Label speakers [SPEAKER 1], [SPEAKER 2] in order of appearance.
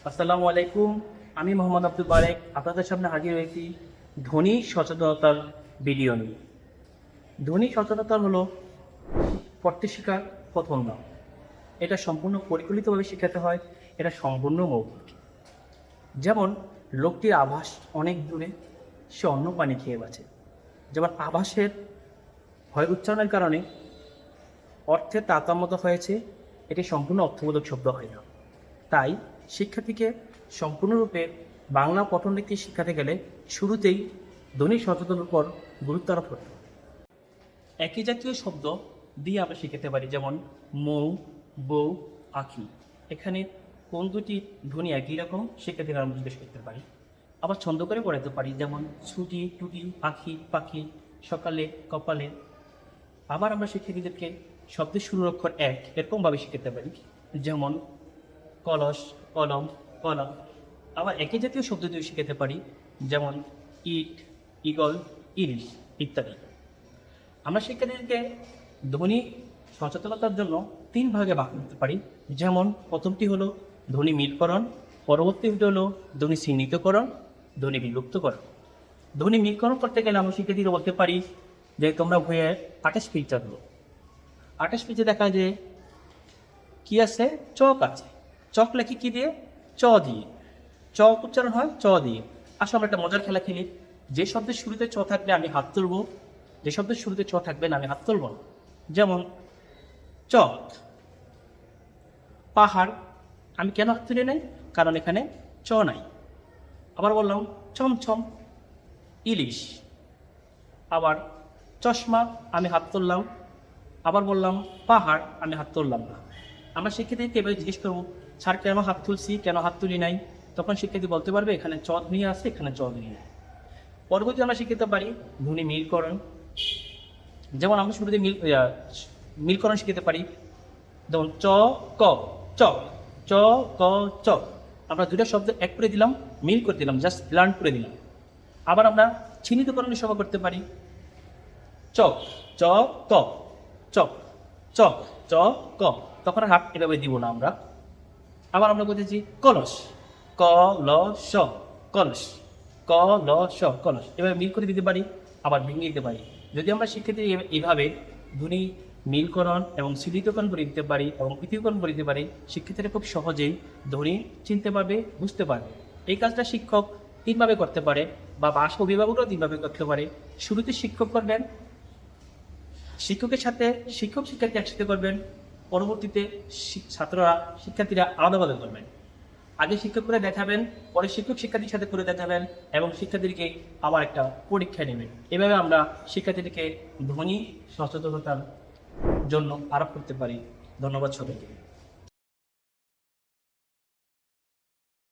[SPEAKER 1] আসসালামু আলাইকুম। আমি মোহাম্মদ আব্দুল বারেক আপনাদের সামনে হাজির হয়েছি ধ্বনি সচেতনতার ভিডিও নিয়ে। ধ্বনি সচেতনতা হলো পড়তে শেখার প্রথম ধাপ। এটা সম্পূর্ণ পরিকল্পিতভাবে শেখাতে হয়, এটা সম্পূর্ণ মৌখিক। যেমন লোকটির আভাস অনেক দূরে, সে অন্য পানি খেয়ে বাঁচে। যেমন আভাসের হয় উচ্চারণের কারণে অর্থের তারতম্য হয়েছে, এটি সম্পূর্ণ অর্থবোধক শব্দ হয় না। তাই শিক্ষার্থীকে সম্পূর্ণরূপে বাংলা পঠননীতি শিখাতে গেলে শুরুতেই ধ্বনি সচেতনের উপর গুরুত্ব আরোপ করতে হবে। একই জাতীয় শব্দ দিয়ে আমরা শিখাতে পারি, যেমন মৌ, বউ, আঁখি। এখানে কোন দুটি ধ্বনি একই রকম শিক্ষার্থীরা আমরা জিজ্ঞেস করতে পারি। আবার ছন্দ করে পড়াতে পারি, যেমন ছুটি, টুটি, আঁখি, পাখি, সকালে, কপালে। আবার আমরা শিক্ষার্থীদেরকে শব্দের শুরুর অক্ষর এক এরকমভাবে শিখাতে পারি, যেমন কলস, কলম, কলম। আবার একই জাতীয় শব্দ দিয়ে শিখাতে পারি, যেমন ইট, ইগল, ইলিশ ইত্যাদি। আমরা শিক্ষার্থীদেরকে ধ্বনি সচেতনতার জন্য তিন ভাগে ভাগ করতে পারি, যেমন প্রথমটি হলো ধ্বনি মিলকরণ, পরবর্তীটি হলো ধ্বনি চিহ্নিতকরণ, ধ্বনি বিলুপ্তকরণ। ধ্বনি মিলকরণ করতে গেলে আমরা শিক্ষার্থীরা বলতে পারি যে তোমরা বইয়ের 28 পেজটা হলো 28 পেজে দেখা যে কি আছে, চক আছে। চক লেখি কি দিয়ে? চ দিয়ে। চ উচ্চারণ হয় চ দিয়ে। আসলে আমরা একটা মজার খেলা খেলি, যে শব্দের শুরুতে চ থাকবে আমি হাত তুলব, যে শব্দের শুরুতে চ থাকবে না আমি হাত তুলব না। যেমন চক, পাহাড়। আমি কেন হাত তুলে নাই? কারণ এখানে চ নাই। আবার বললাম চমচম, ইলিশ। আবার চশমা, আমি হাত তুললাম। আবার বললাম পাহাড়, আমি হাত তুললাম না। আমরা শিক্ষার্থীকে এবার জিজ্ঞেস করবো, স্যার কেন হাত তুলছি, কেন হাত তুলি নাই? তখন শিক্ষার্থী বলতে পারবে এখানে চ ধ্বনি আছে, এখানে চ ধ্বনি নেই। পরবর্তী আমরা শিখতে পারি ধ্বনি মিলকরণ। যেমন আমরা শুরুতে মিলকরণ শিখতে পারি, যেমন চ ক, চ, চ ক চ। আমরা দুটো শব্দ এক করে দিলাম, মিল করে দিলাম, জাস্ট লার্ন করে দিলাম। আবার আমরা চিহ্নিতকরণের সভা করতে পারি, চক, চ ক, চক, চক, চ ক। তখন হাত এভাবে দিব না আমরা। আবার আমরা বলতেছি কলস, ক ল স, কলস, ক ল স, কলস। এভাবে মিল করে দিতে পারি, আবার ভেঙে দিতে পারি। যদি আমরা শিক্ষার্থী এইভাবে ধ্বনি মিলকরণ এবং চিহ্নিতকরণ করে দিতে পারি এবং পৃথকীকরণ করে দিতে পারি, শিক্ষার্থীরা খুব সহজেই ধ্বনি চিনতে পারবে, বুঝতে পারবে। এই কাজটা শিক্ষক তিনভাবে করতে পারে, বা বাসা অভিভাবকরাও তিনভাবে করতে পারে। শুরুতে শিক্ষক করবেন, শিক্ষকের সাথে শিক্ষক শিক্ষার্থী একসাথে করবেন। পরবর্তীতে ছাত্ররা শিক্ষার্থীরা আলাদা আলাদা করবেন। আগে শিক্ষক করে দেখাবেন, পরে শিক্ষক শিক্ষার্থীর সাথে করে দেখাবেন এবং শিক্ষার্থীদেরকে আবার একটা পরীক্ষা নেবেন। এভাবে আমরা শিক্ষার্থীদেরকে ধ্বনি সচেতনতার জন্য আরোপ করতে পারি। ধন্যবাদ সবাইকে।